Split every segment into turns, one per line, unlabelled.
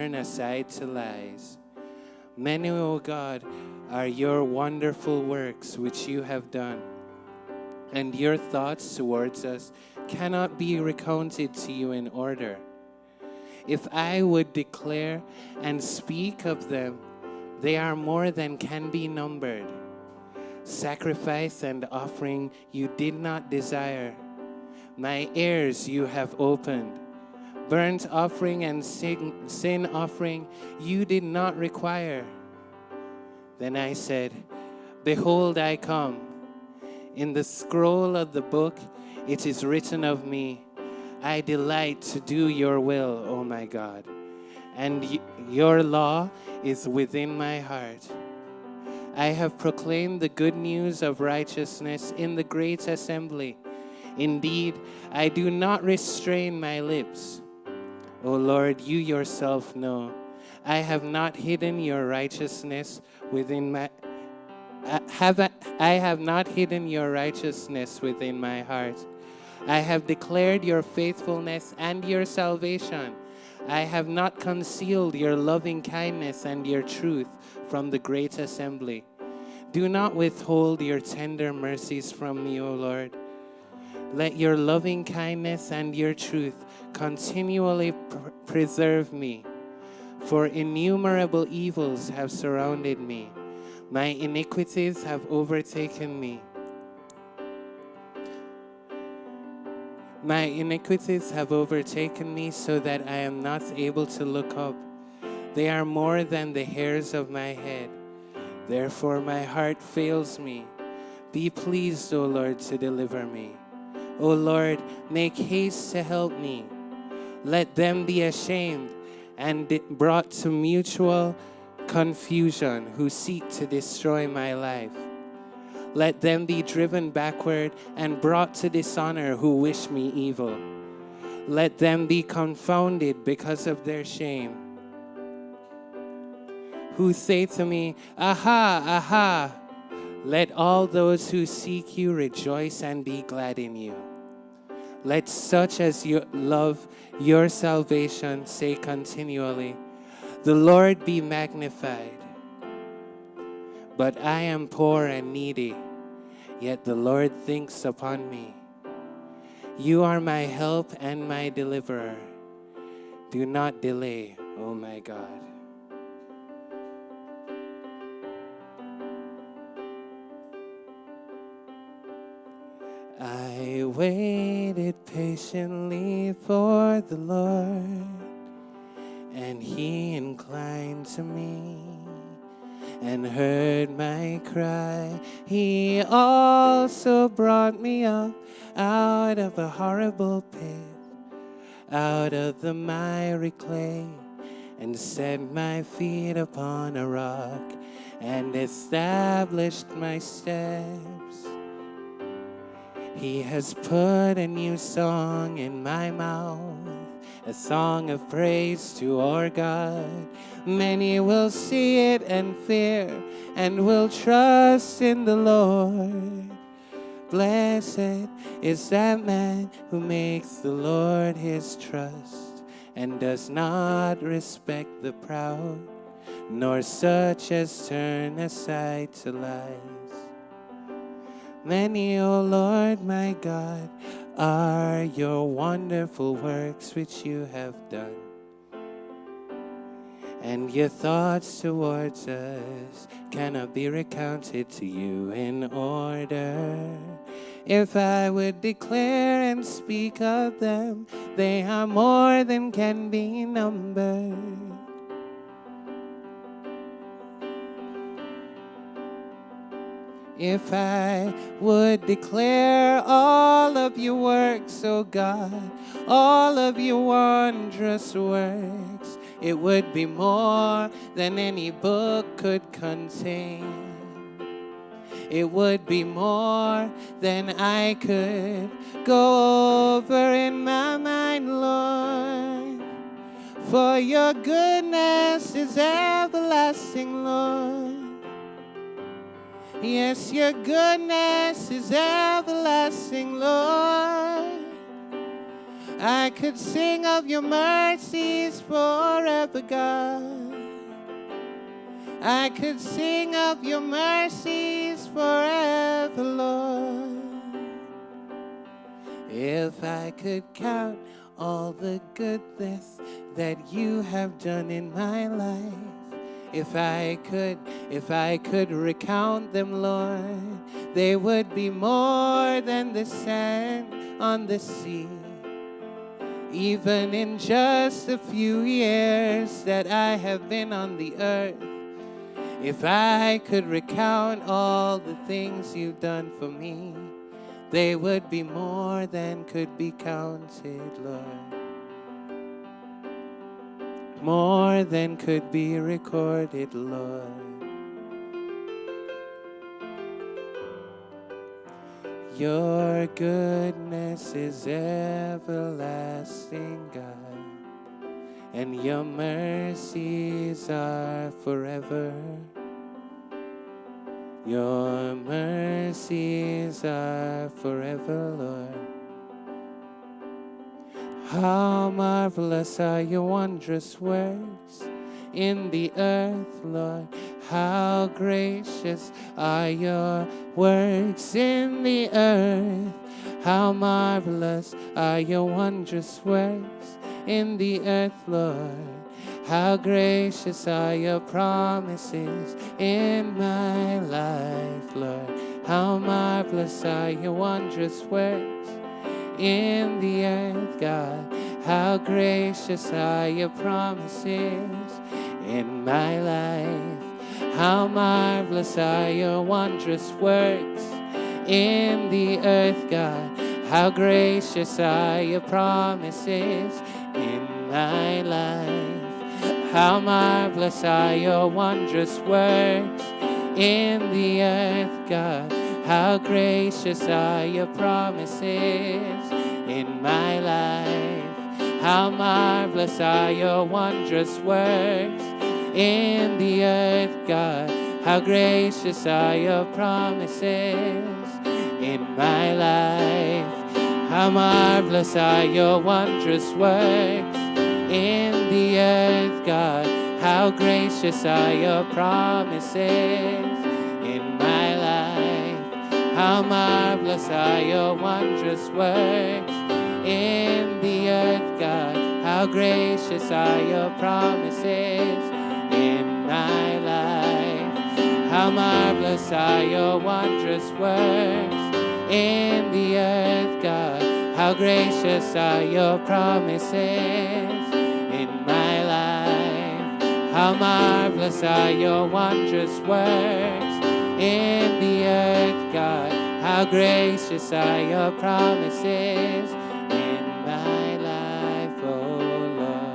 turn aside to lies. Many, O God, are your wonderful works which you have done, and your thoughts towards us cannot be recounted to you in order. If I would declare and speak of them, they are more than can be numbered. Sacrifice and offering you did not desire. My ears you have opened. Burnt offering and sin offering you did not require. Then I said, behold, I come. In the scroll of the book it is written of me, I delight to do your will, O my God, and your law is within my heart. I have proclaimed the good news of righteousness in the great assembly. Indeed, I do not restrain my lips. O Lord, you yourself know. I have not hidden your righteousness within my I have not hidden your righteousness within my heart. I have declared your faithfulness and your salvation. I have not concealed your loving kindness and your truth from the great assembly. Do not withhold your tender mercies from me, O Lord. Let your loving kindness and your truth continually preserve me. For innumerable evils have surrounded me. My iniquities have overtaken me. My iniquities have overtaken me so that I am not able to look up. They are more than the hairs of my head. Therefore my heart fails me. Be pleased, O Lord, to deliver me. O Lord, make haste to help me. Let them be ashamed and brought to mutual confusion who seek to destroy my life. Let them be driven backward and brought to dishonor who wish me evil. Let them be confounded because of their shame, who say to me, aha, aha. Let all those who seek you rejoice and be glad in you. Let such as you love your salvation say continually, the Lord be magnified. But I am poor and needy, yet the Lord thinks upon me. You are my help and my deliverer. Do not delay, O my God. I waited patiently for the Lord, and he inclined to me and heard my cry. He also brought me up out of a horrible pit, out of the miry clay, and set my feet upon a rock and established my steps. He has put a new song in my mouth, a song of praise to our God. Many will see it and fear and will trust in the Lord. Blessed is that man who makes the Lord his trust and does not respect the proud, nor such as turn aside to lies. Many, O Lord my God, are your wonderful works which you have done, and your thoughts towards us cannot be recounted to you in order. If I would declare and speak of them, they are more than can be numbered. If I would declare all of your works, O God, all of your wondrous works, it would be more than any book could contain. It would be more than I could go over in my mind, Lord. For your goodness is everlasting, Lord. Yes, your goodness is everlasting, Lord. I could sing of your mercies forever, God. I could sing of your mercies forever, Lord. If I could count all the goodness that you have done in my life, if I could recount them, Lord, they would be more than the sand on the sea. Even in just a few years that I have been on the earth, if I could recount all the things you've done for me, they would be more than could be counted, Lord. More than could be recorded, Lord. Your goodness is everlasting, God, and your mercies are forever. Your mercies are forever, Lord. How marvelous are your wondrous works in the earth, Lord. How gracious are your works in the earth. How marvelous are your wondrous works in the earth, Lord. How gracious are your promises in my life, Lord. How marvelous are your wondrous works in the earth, God. How gracious are your promises in my life. How marvelous are your wondrous works in the earth, God. How gracious are your promises in my life. How marvelous are your wondrous works in the earth, God. How gracious are your promises in my life. How marvelous are your wondrous works in the earth, God. How gracious are your promises in my life. How marvelous are your wondrous works in the earth, God. How gracious are your promises in my life. How marvelous are your wondrous works in the earth, God. How gracious are your promises in my life. How marvelous are your wondrous works in the earth, God. How gracious are your promises in my life. How marvelous are your wondrous works in the earth, God. How gracious are your promises in my life, oh Lord.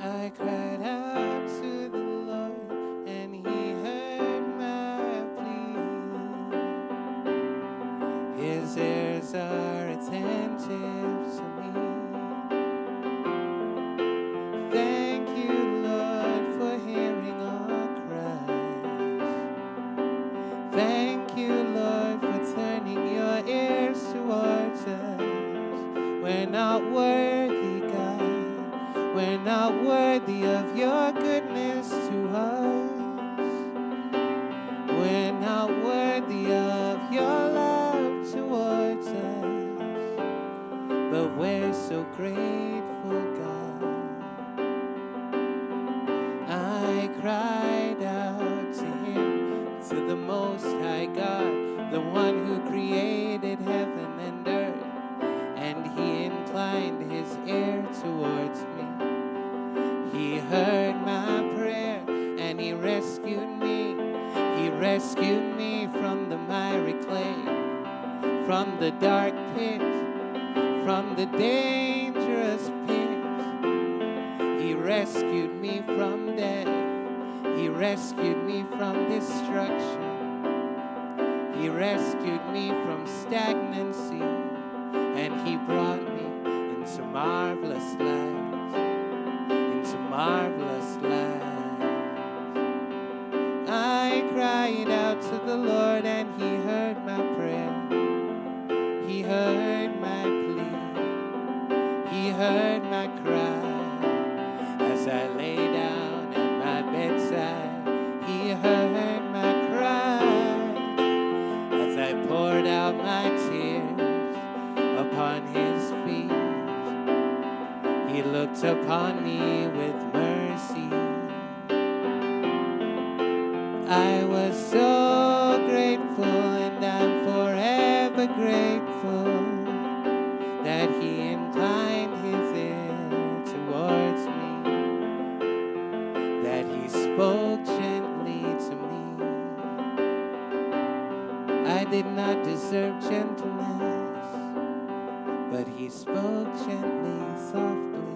I cried out to the Lord, and he heard my plea. His ears are attentive to me. Thank you, Lord, for hearing our cries. Thank you, Lord, for turning your ears towards us. We're not worthy, God. We're not worthy of your goodness to us. We're not worthy of your love towards us. But we're so grateful, God. I cried out to him, to the Most High God, the one who created heaven and earth, and he inclined his ear towards me. He heard my prayer and he rescued me. He rescued me from the miry clay, from the dark pit, from the dangerous pit. He rescued me from death. He rescued me from destruction. He rescued me from stagnancy, and He brought me into marvelous light, into marvelous light. I cried out to the Lord, and He heard my prayer. He heard my plea. He heard my cry. As I lay down at my bedside, He heard my cry. As I poured out my tears upon His feet, He looked upon me with mercy. I was so grateful, and I'm forever grateful that He inclined His ear towards me, that He spoke gently to me. I did not deserve gentleness, but He spoke gently, softly.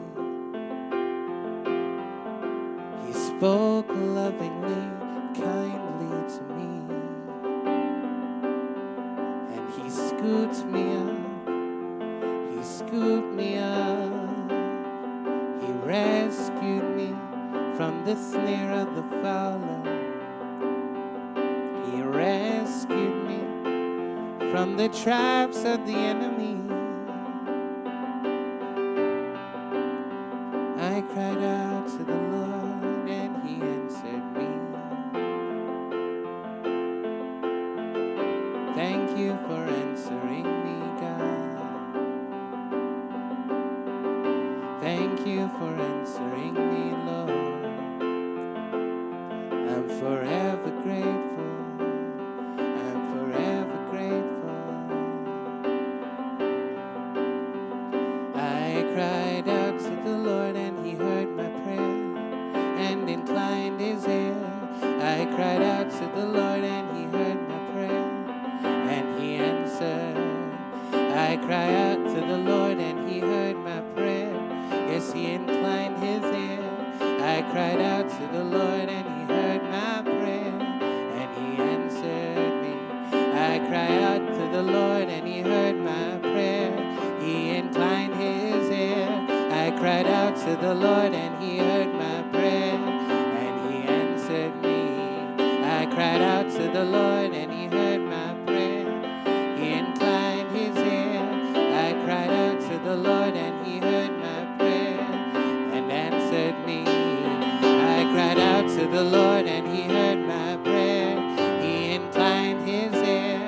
He spoke lovingly, kindly to me, and He scooped me up. He scooped me up. He rescued me from the snare of the fowler. He rescued me from the traps of the enemy. I cried out to the Lord, and He answered me. Thank you for answering me, God. Thank you for answering me, Lord. I'm forever grateful. I'm forever grateful. I cried out to the Lord, and He heard my prayer and inclined His ear. I cried out to the Lord, and He heard my prayer and He answered. I cried out to the Lord, and He heard my prayer. Yes, He inclined His ear. I cried out to the Lord, and He heard my prayer, and He answered me. I cried out to the Lord, and He heard my prayer. He inclined His ear. I cried out to the Lord, and He heard my prayer, and He answered me. I cried out to the Lord, and He heard my prayer. He inclined His ear. I cried out to the Lord, and He heard my prayer and answered me. I cried out to the Lord, and He heard my prayer. He inclined His ear.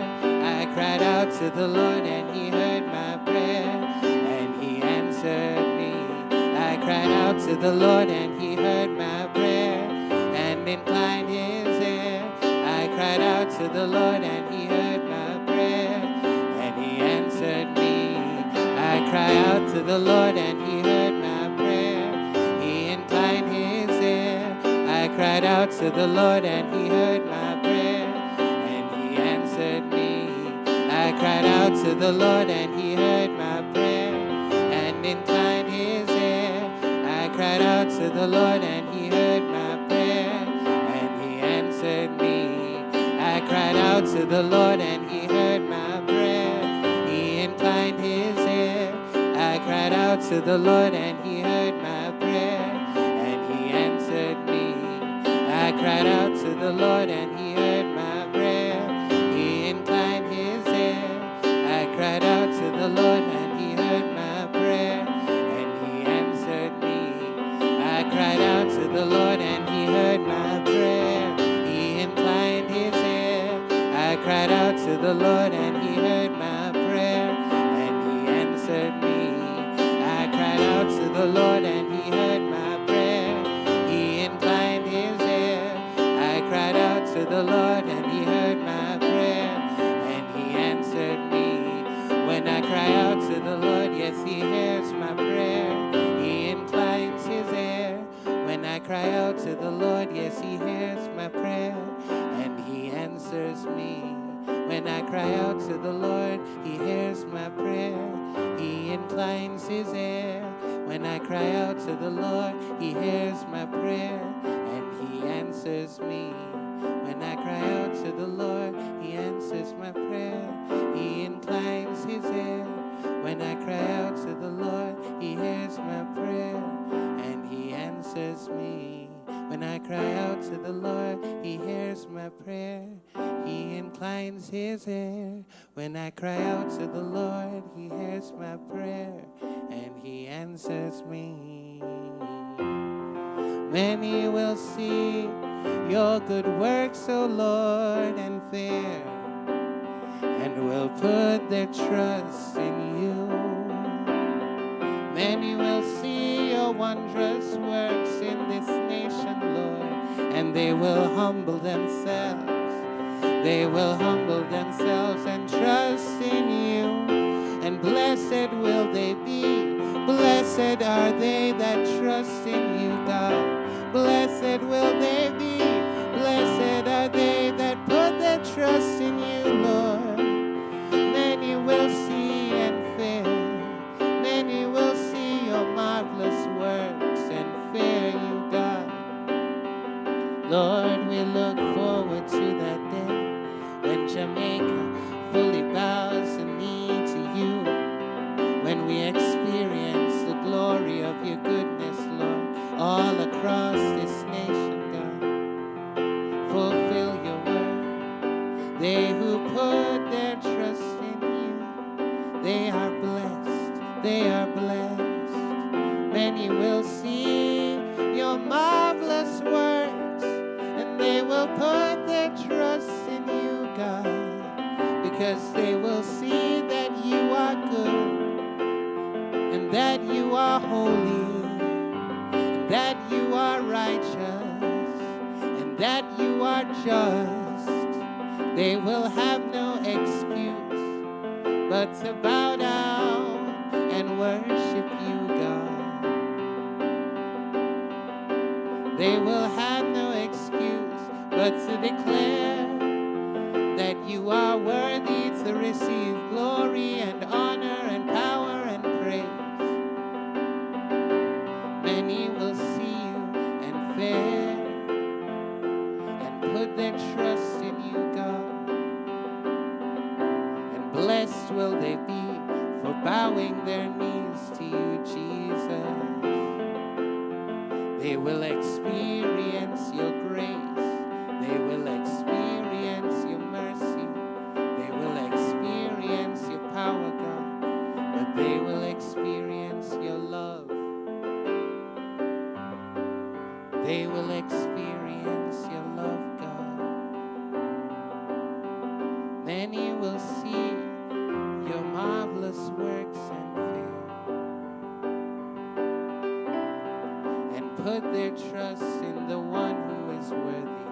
I cried out to the Lord, and He heard my prayer and He answered me. I cried out to the Lord, and He heard my prayer and inclined His ear. I cried out to the Lord, and He heard my prayer and He answered me. I cried out to the Lord, and He heard my prayer. He inclined His ear. I cried out to the Lord, and He heard my prayer and He answered me. I cried out to the Lord, and He heard my prayer and inclined His ear. I cried out to the Lord, and He heard my prayer and He answered me. I cried out to the Lord, and He heard my prayer. He inclined His ear. I cried out to the Lord, and He heard my prayer and He answered me. I cried out to the Lord, and He heard my prayer. He inclined His ear. I cried out to the Lord, and He heard my prayer and He answered me. I cried out to the Lord, and He heard my prayer. He inclined His ear. I cried out to the Lord, and He heard my prayer and He answered me. I cried out to the Lord, and He heard my prayer. He inclined His ear. I cried out to the Lord, and He heard my prayer and He answered me. When I cry out to the Lord, yes, He hears my prayer. He inclines His ear. When I cry out to the Lord, yes, He hears my prayer and He answers me. When I cry out to the Lord, He hears my prayer. He inclines His ear. When I cry out to the Lord, He hears my prayer and He answers me. When When I cry out to the Lord, He answers my prayer. He inclines His ear. When I cry out to the Lord, He hears my prayer, and He answers me. When I cry out to the Lord, He hears my prayer. He inclines His ear. When I cry out to the Lord, He hears my prayer, and He answers me. Many will see your good works, O Lord, and fear, and will put their trust in you. Many will see your wondrous works in this nation, Lord, and they will humble themselves. They will humble themselves and trust in you. And blessed will they be. Blessed are they that trust in you, God. Blessed will they be. Blessed are they that put their trust in you, Lord. Many will see and fear. Many will see your marvelous works and fear you, God. Lord, we look forward to that day when Jamaica fully bows the knee to you, when we experience the glory of your goodness, Lord, all across this nation, God. Fulfill your word. They who put their trust in you, they are blessed, they are blessed. Many will see your marvelous works, and they will put their trust in you, God, because they will see that you are good, and that you are holy, and that you are righteous, and that you are just. They will have no excuse but to bow down and worship you, God. They will have no excuse but to declare that you are worthy to receive glory and honor and power and praise. Many will see you and fear and put their trust in you, God. And blessed will they be for bowing their knees to you, Jesus. They will experience your grace. They will experience your mercy. They will experience your power, God. But they will experience your love. They will experience your love, God. Many will see your marvelous works and fear, and put their trust in the one who is worthy.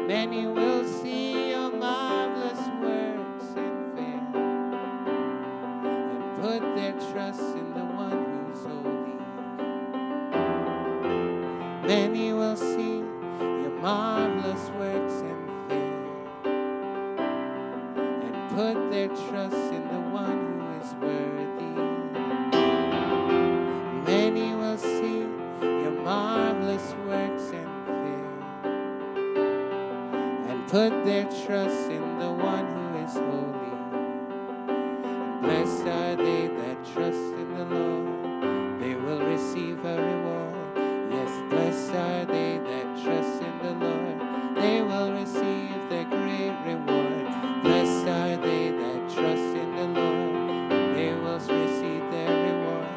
Many will see your marvelous works and fear, and put their trust in the one who's holy. Many will see your marvelous works and fear, and put their trust in the one who is worthy. Many will see your marvelous works and fear, and put their trust in the one who is holy. And blessed are they that trust in the Lord, they will receive a reward. Yes, blessed are they that trust in the Lord, they will receive the great reward. Blessed are they that trust in the Lord, they will receive their reward.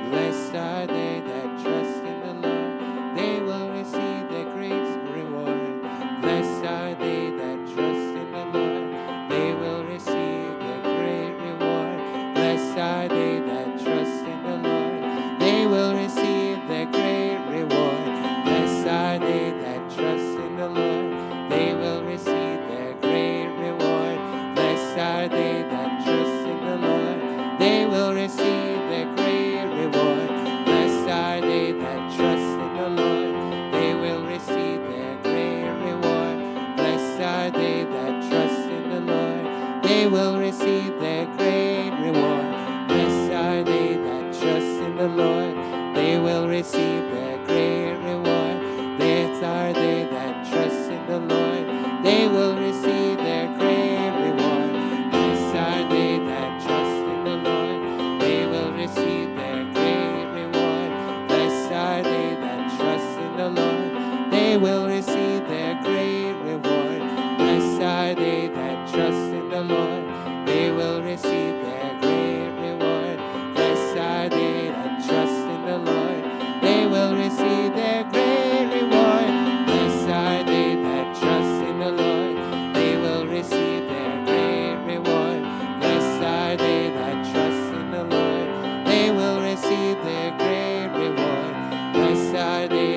Blessed are they that trust in the Lord, they will receive the great reward. Blessed are they that trust in the Lord, they will receive the great reward. Blessed are they that trust in the Lord, they will receive the great reward. Blessed are they that trust in the Lord, they will receive the great reward. Blessed are they that trust in the Lord, they will receive the great reward. Blessed are they that trust in the Lord, they will receive their great reward. Blessed are they that trust in the Lord, they will receive their great reward. Blessed are they that trust in the Lord, they will receive their great reward. Blessed Blessed are they that trust in the Lord. They will receive their great reward. Blessed are they that trust in the Lord. They will receive their great reward. Blessed are they that trust in the Lord. They will receive their great reward. Blessed are they that trust in the Lord. They will receive their great reward. Blessed are they that trust in the Lord. They will receive their great reward. Blessed are they that trust in the Lord. They will receive their great reward. Blessed are they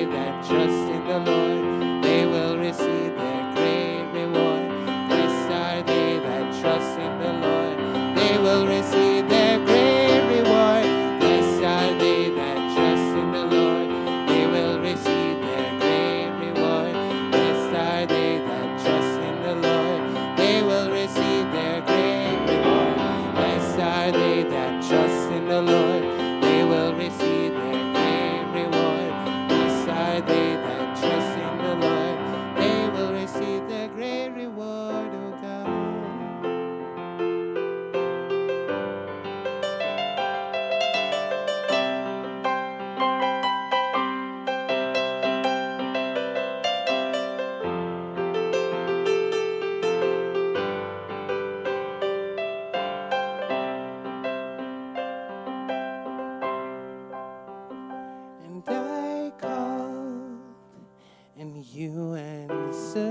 that trust in the Lord. They will receive their great reward. Blessed are they that trust in the Lord. They will receive their great reward. Blessed are they that trust in the Lord. They will receive their great reward. Blessed are they that trust in the Lord. They will receive their great reward. Blessed are they that trust in the Lord. They will receive their great reward. Blessed are they that trust in the Lord. They will receive their great reward. Blessed are they that trust in the Lord. They will receive their great reward, oh God. And I called, and you answered,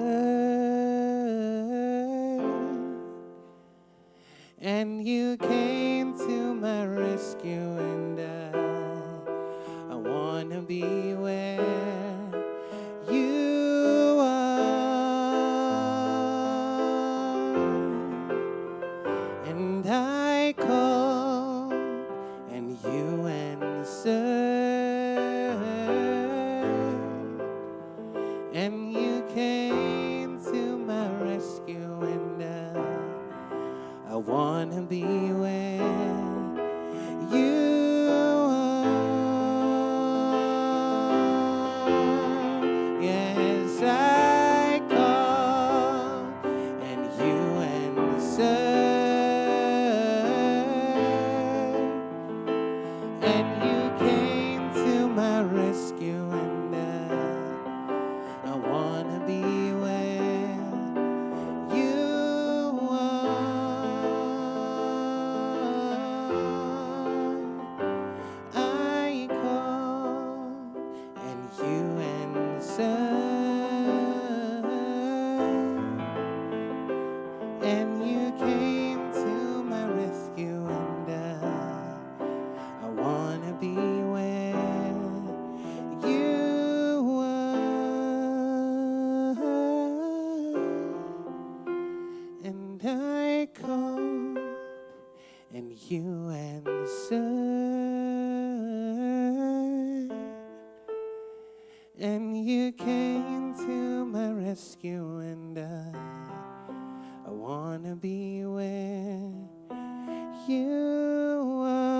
and you came to my rescue, and I wanna be where you are. And I called, and you answered, and you came to my rescue, and I wanna be where you are. Yes, I call, and you answered, and you came to my rescue, and I wanna be where you are. I call, and you answered, and you came to my rescue, and I wanna be where you are. And I called, and you answered, and you came to my rescue, and I wanna be where you are.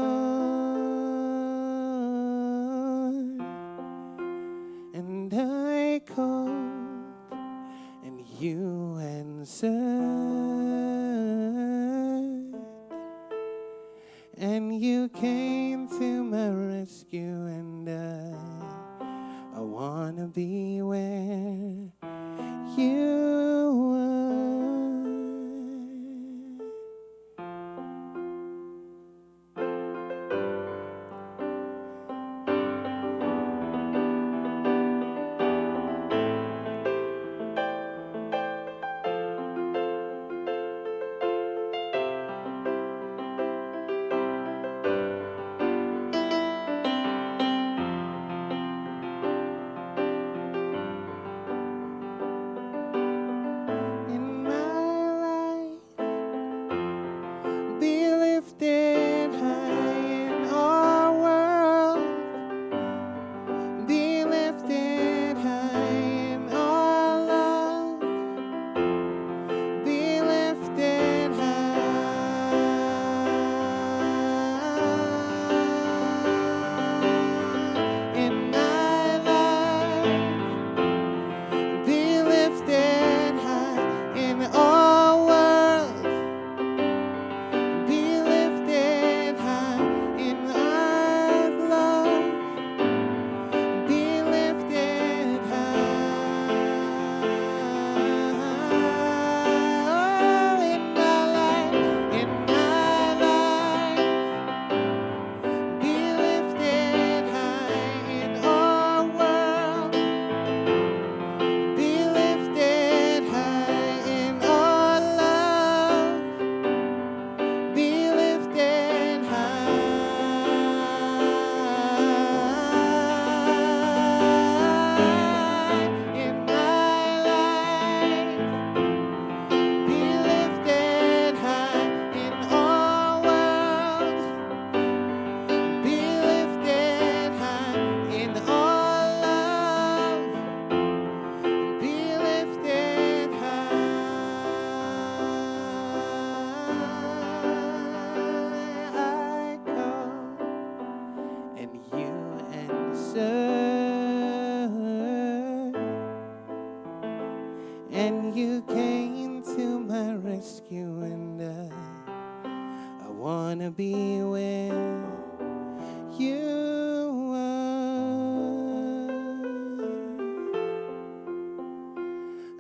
And I called, and you answered, and you came to my rescue, and I wanna be where you are. you came to my rescue, and I wanna be where you are.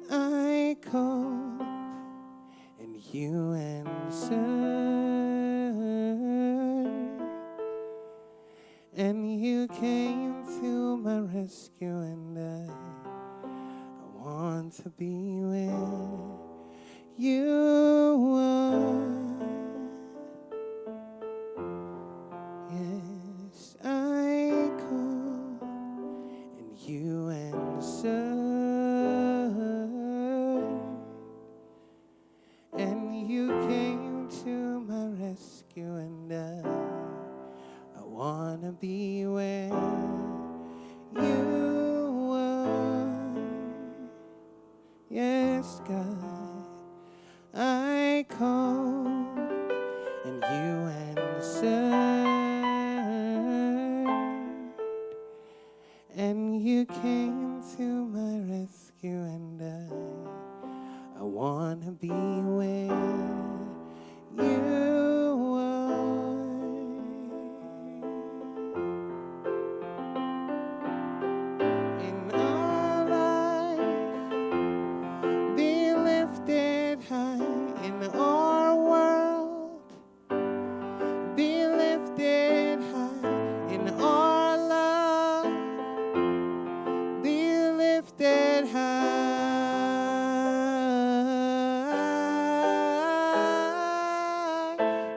I called and you answered, and you came to my rescue, and I want to be where you are. Yes, I call and you answered, and you came to my rescue, and I wanna be where you are. Yes, God, I called and you answered, and you came to my rescue, and I wanna be where you are. In our life, be lifted high. In our world, be lifted high. In our love, be lifted high.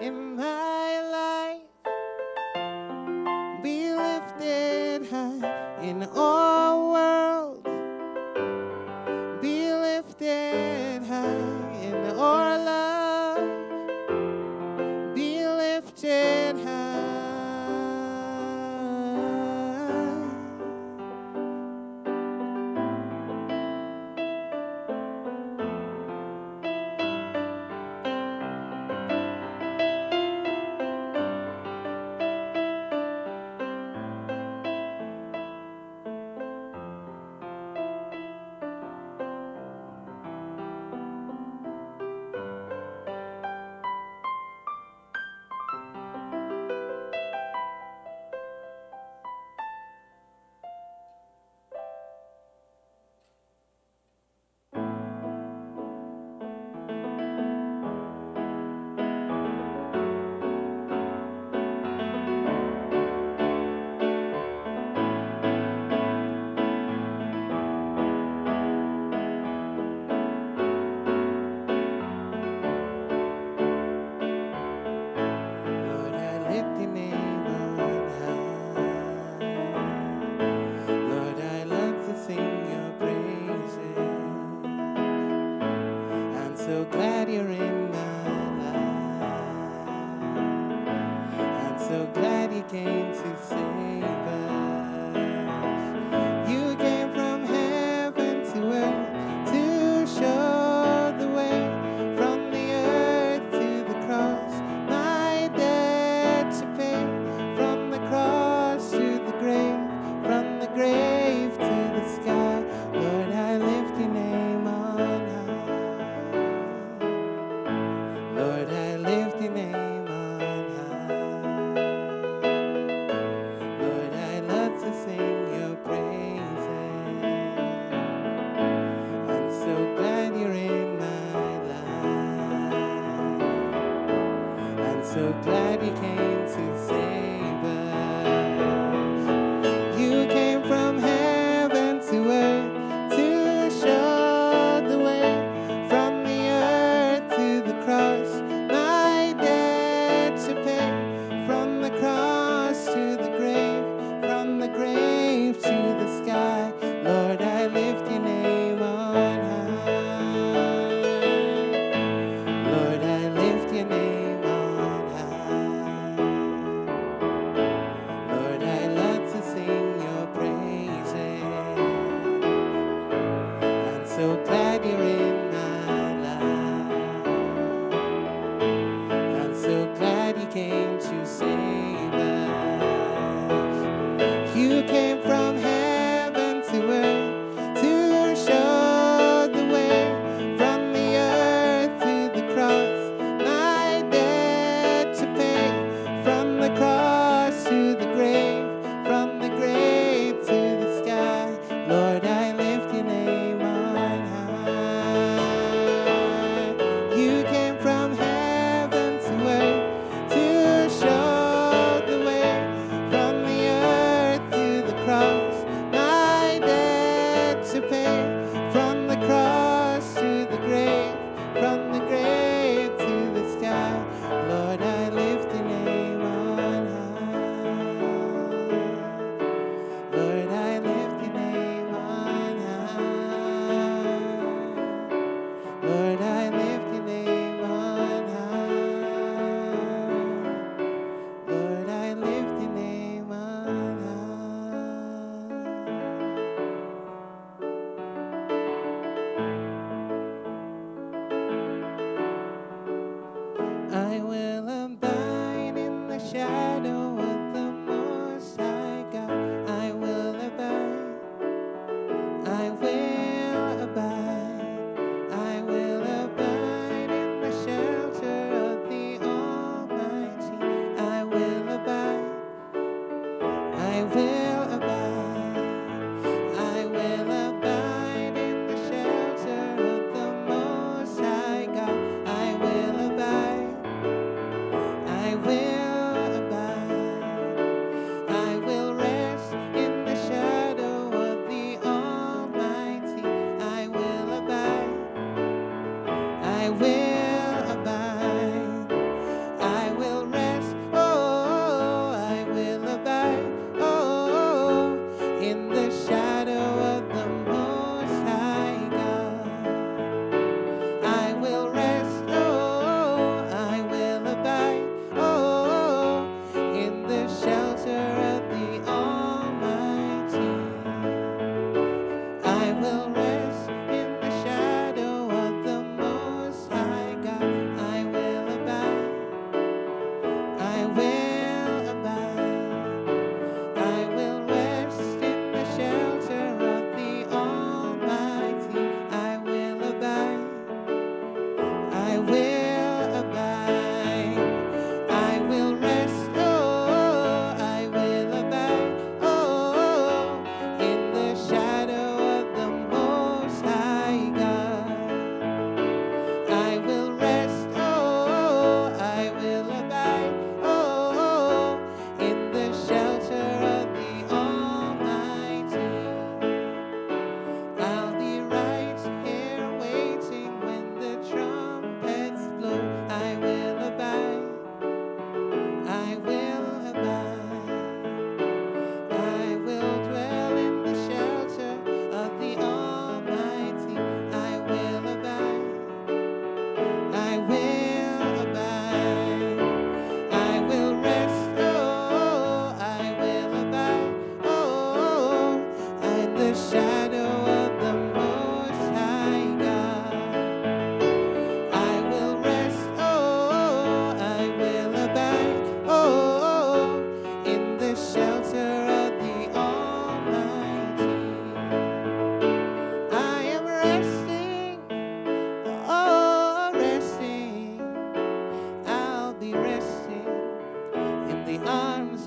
In my life, be lifted high. In our world, be lifted high. In our love, be lifted high. Lord, I lift your name on high. Lord, I love to sing your praises. I'm so glad you're in my life. I'm so glad you came to save us. You came from heaven to earth to show the way, from the earth to the cross, my debt to pay, from the cross to the grave, from the grave to the sky. Lord, I lift your name on high. Lord, I lift your name on high. Lord, I love to sing your praises. I'm so glad you're in my life. I'm so glad you came to save us. You came from heaven to earth to show the way, from the earth to the cross, my debt to pay, from the cross to the grave, from the grave to the sky. Lord, I lift your name on high. Lord, I lift your name on high.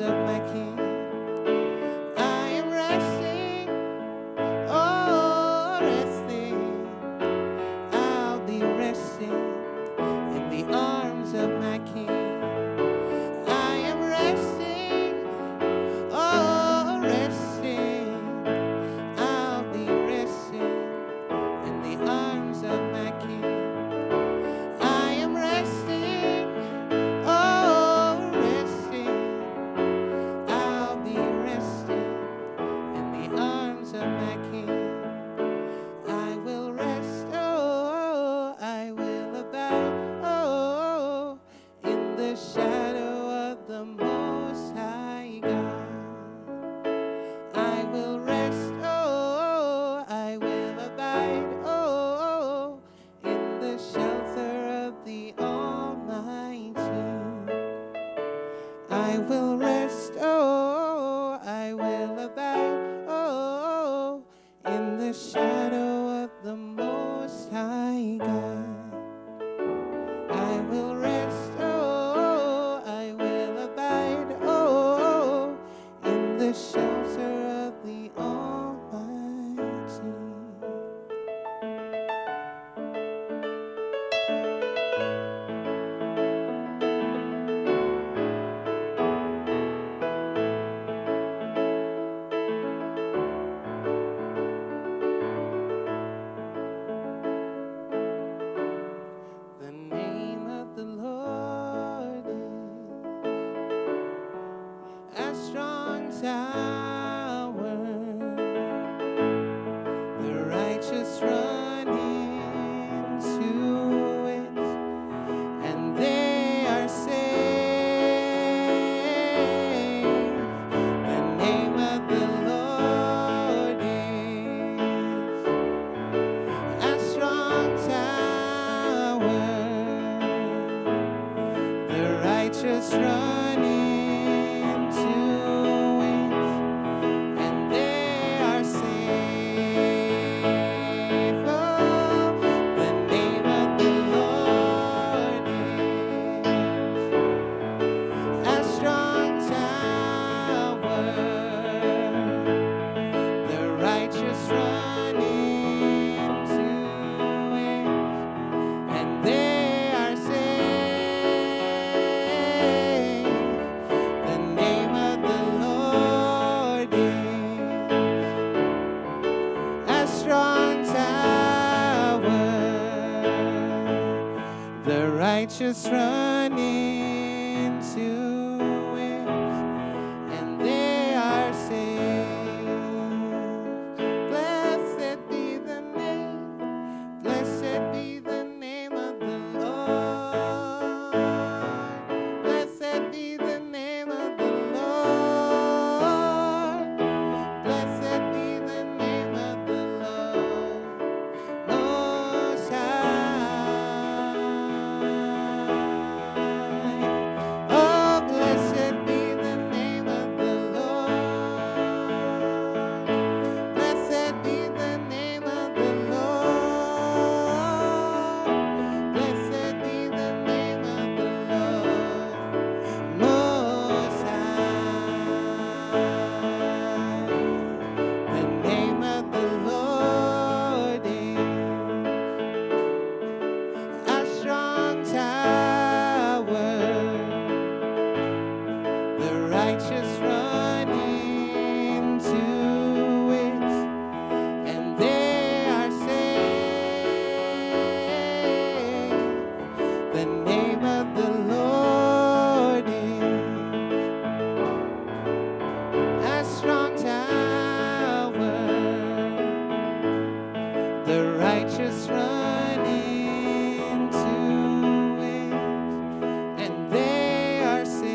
arms of my King. I am resting, oh, resting. I'll be resting in the arms of my King. I am resting, oh, resting. I'll be resting in the arms of my King. I am resting, oh, resting. I'll be resting in the arms of my King. I will rest, oh, I will abide, oh, in the shadow of the Most High God. I will rest, oh, I will abide, oh, in the shelter of the Almighty. I will rest, oh, I will abide, oh, in the shadow of the Most High God. I will rest, oh, I will abide, oh, in the shelter of the Almighty. The name of the Lord is a strong tower. The righteous run into it, and they are safe. The name of the Lord is a strong tower. The righteous run into it, and they are safe. Oh, the name of the Lord is a strong tower. The righteous run into it, and they are safe. The name of the Lord is a strong tower. The righteous run into it, and they are safe. Blessed be the name, blessed be the name of the Lord. Blessed be the name of the Lord. Blessed be the name of the Lord Most High. Oh, blessed be the name of the Lord. Blessed be the name of the Lord. Blessed be the name of the Lord Most High. The name of the Lord is a strong tower. The righteous run into it, and they are safe. The name of the Lord is a strong tower. The righteous run into it, and they are safe.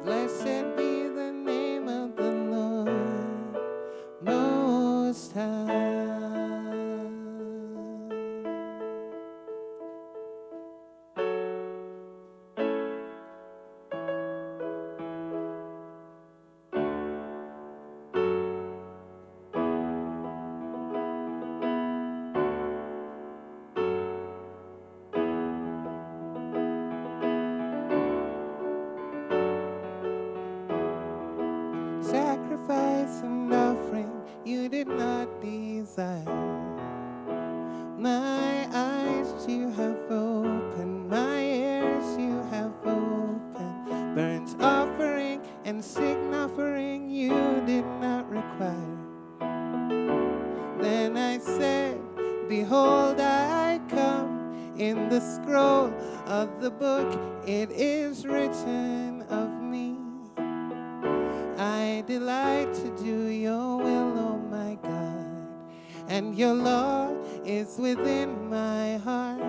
Blessed be the name of the Lord Most High. Sacrifice and offering you did not desire. My eyes you have opened, my ears you have opened. Burnt offering and sin offering you did not require. Then I said, behold, I come. In the scroll of the book it is written of me. I delight to do your will, oh my God, and your law is within my heart.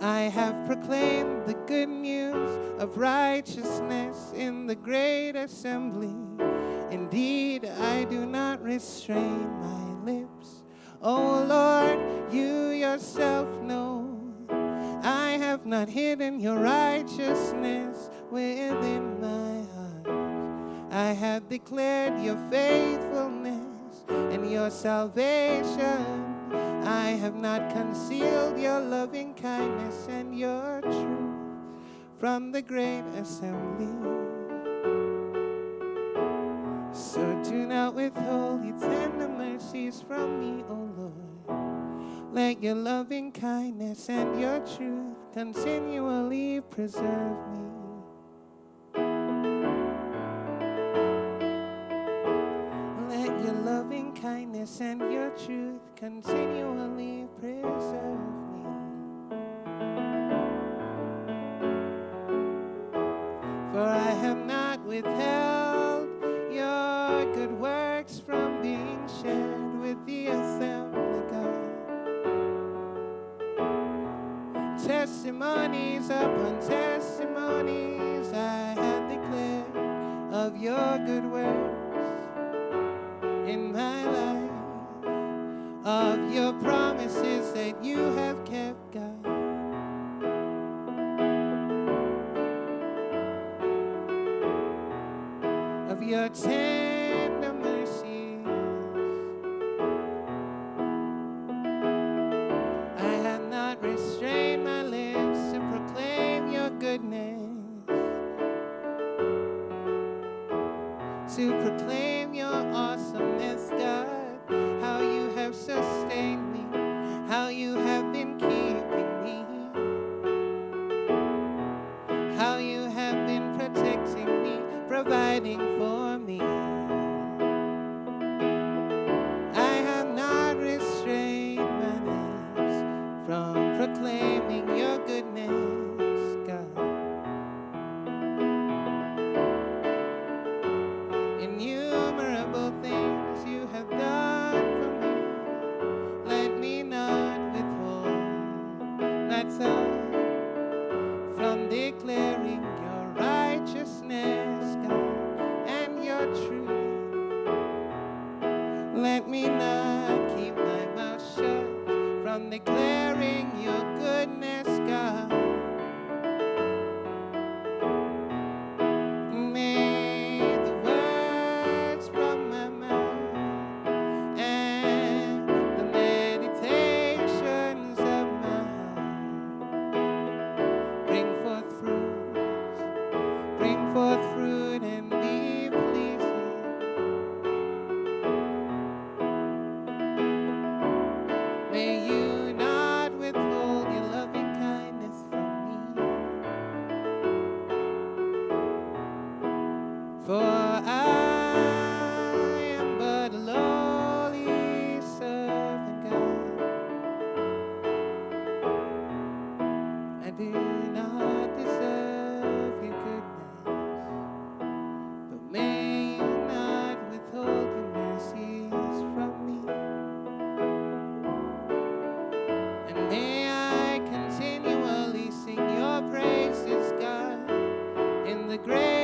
I have proclaimed the good news of righteousness in the great assembly. Indeed, I do not restrain my lips. Oh Lord, you yourself know I have not hidden your righteousness within my heart. I have declared your faithfulness and your salvation. I have not concealed your loving kindness and your truth from the great assembly. So do not withhold your tender mercies from me, O Lord. Let your loving kindness and your truth continually preserve me. Let your loving kindness and your truth continually preserve me. For I have not withheld your good works from being shared with the assembly, God. Testimonies upon testimonies I have declared of your good works in my life, of your promises that you have kept, God. Of your tender mercies, I have not restrained my lips to proclaim your goodness, to proclaim your awesomeness, God, how you have sustained me, how you have been keeping me, how you have been protecting me, providing for me. I have not restrained my lips from proclaiming your goodness, God. Innumerable things you have done for me. Let me not withhold my tongue from declaring your righteousness, God, and your truth. Let me not keep my mouth shut from declaring your goodness, God. May the words from my mouth and the meditations of my heart bring forth fruit and be pleasing. May you not withhold your loving kindness from me. For I am but a lowly servant, God. I do not deserve your goodness, but may you not withhold your mercies from me. And may I continually sing your praises, God, in the great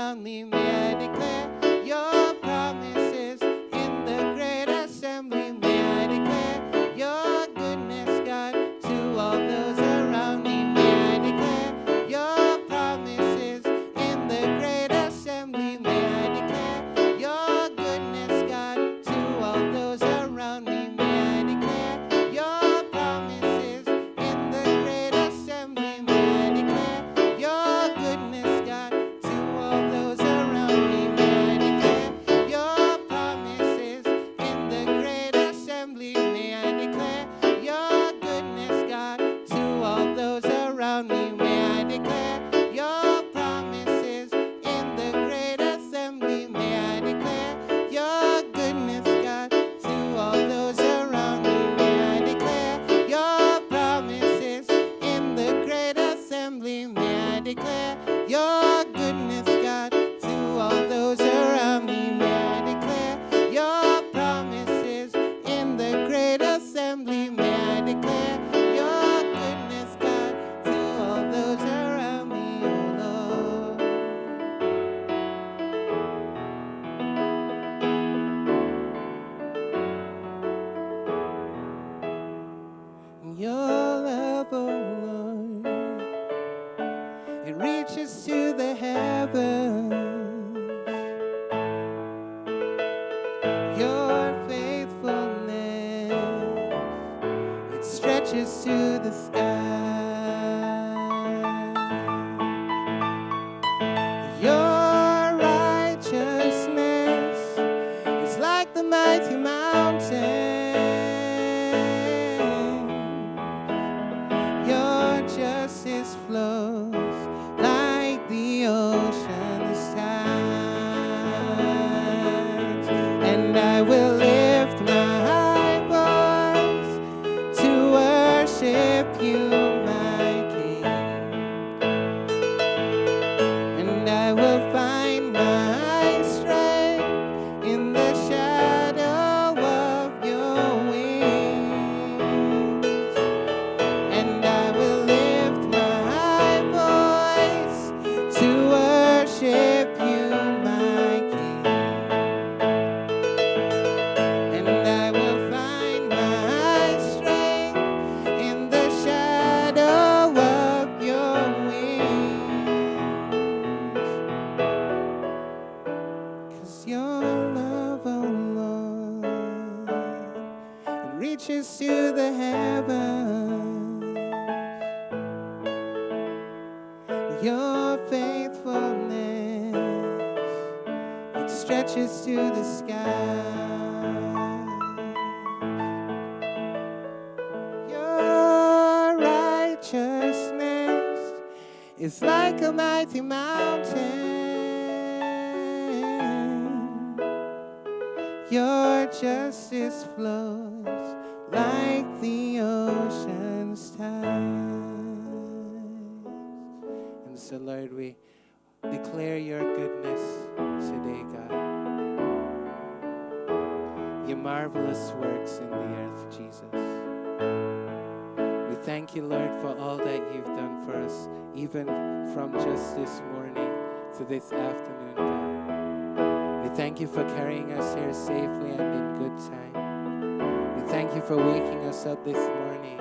around me. May I declare your promises in the great assembly. May I declare your goodness, God, to all those around me. May I declare your promises in the great assembly. May I declare your goodness, God, to all those around me. May I declare your promises in the great assembly. May I declare your goodness, God, to all those around me. May I declare your promises in the great assembly. May I declare your goodness, God, to all those around me. May I declare your promises in the great assembly. May I declare your goodness, God, to all those around me. May I declare your promises in the great assembly. May I declare your goodness, God, to all those around me. May I declare your promises in the great assembly. May I declare your goodness, God, to all those around me, oh Lord. Your love, oh Lord, it reaches to the heavens. Your faithfulness, it stretches to the sky. Your righteousness is like the mighty mountain. Your justice flows like the ocean's tides. And I will lift my voice to worship you, my King. And I will find my strength in the shadow of your wings. And I will lift my voice to worship you, my King. And I will find my strength in the shadow of your wings. 'Cause your love, oh Lord, it reaches to the heavens. Your faithfulness, it stretches to the sky. Your righteousness is like a mighty mountain. Your justice flows like the ocean's tides. And so, Lord, we declare your goodness today, God. Your marvelous works in the earth, Jesus. We thank you, Lord, for all that you've done for us, even from just this morning to this afternoon, God. We thank you for carrying us here safely and in good time. We thank you for waking us up this morning.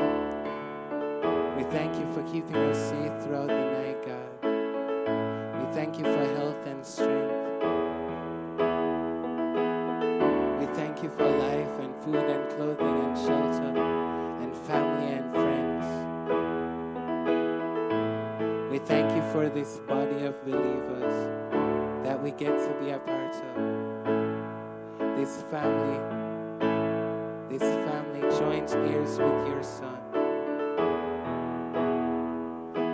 We thank you for keeping us safe throughout the night, God. We thank you for health and strength. We thank you for life and food and clothing and shelter and family and friends. We thank you for this body of believers that we get to be a part of. This family joint heirs with your Son.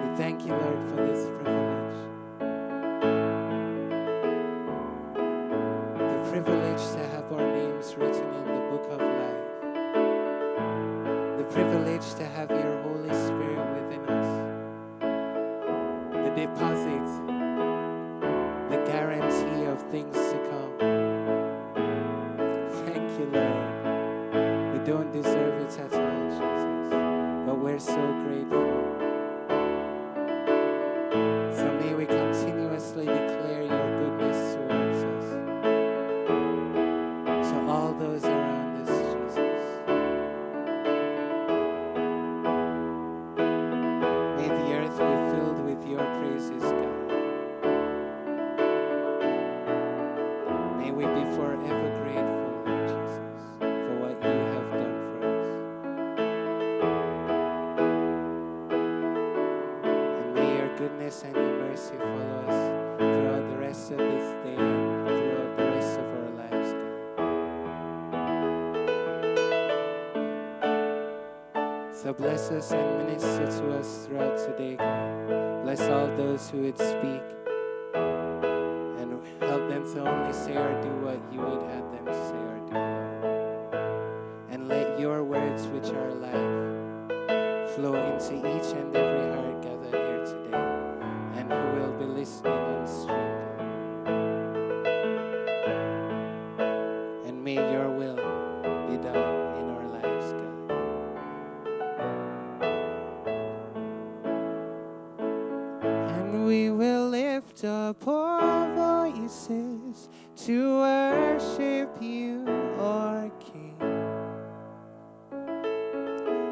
We thank you, Lord, for this privilege. The privilege to have our names written in the book of life. The privilege to have your Holy Spirit within us. The deposit, the guarantee of things to come. Thank you, Lord. We don't deserve it at all, Jesus, but we're so grateful. So may we continuously declare your goodness May we be forever grateful, Lord Jesus, for what you have done for us. And may your goodness and your mercy follow us throughout the rest of this day and throughout the rest of our lives, God. So bless us and minister to us throughout today, God. Bless all those who would speak and help them to only say or do what you would have them to say or do, Lord. And let your words, which are life, flow into each and every heart gathered here today and who will be listening on stream, God. And may your will be done in our lives, God. And we will lift up our voices to worship you, our King.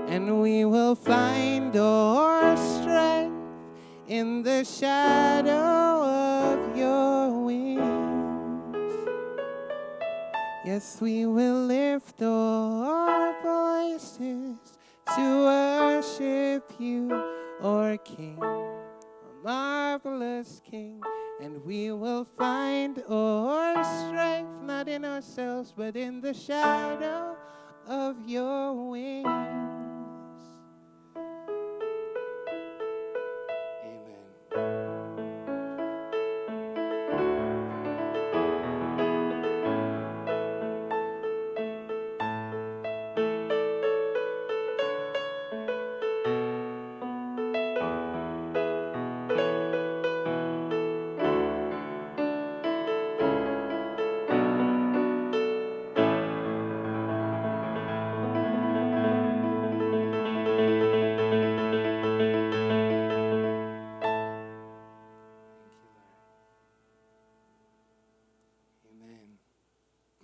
And we will find our strength in the shadow of your wings. Yes, we will lift our voices to worship you, our King, a marvelous King. And we will find our strength not in ourselves, but in the shadow of your wings.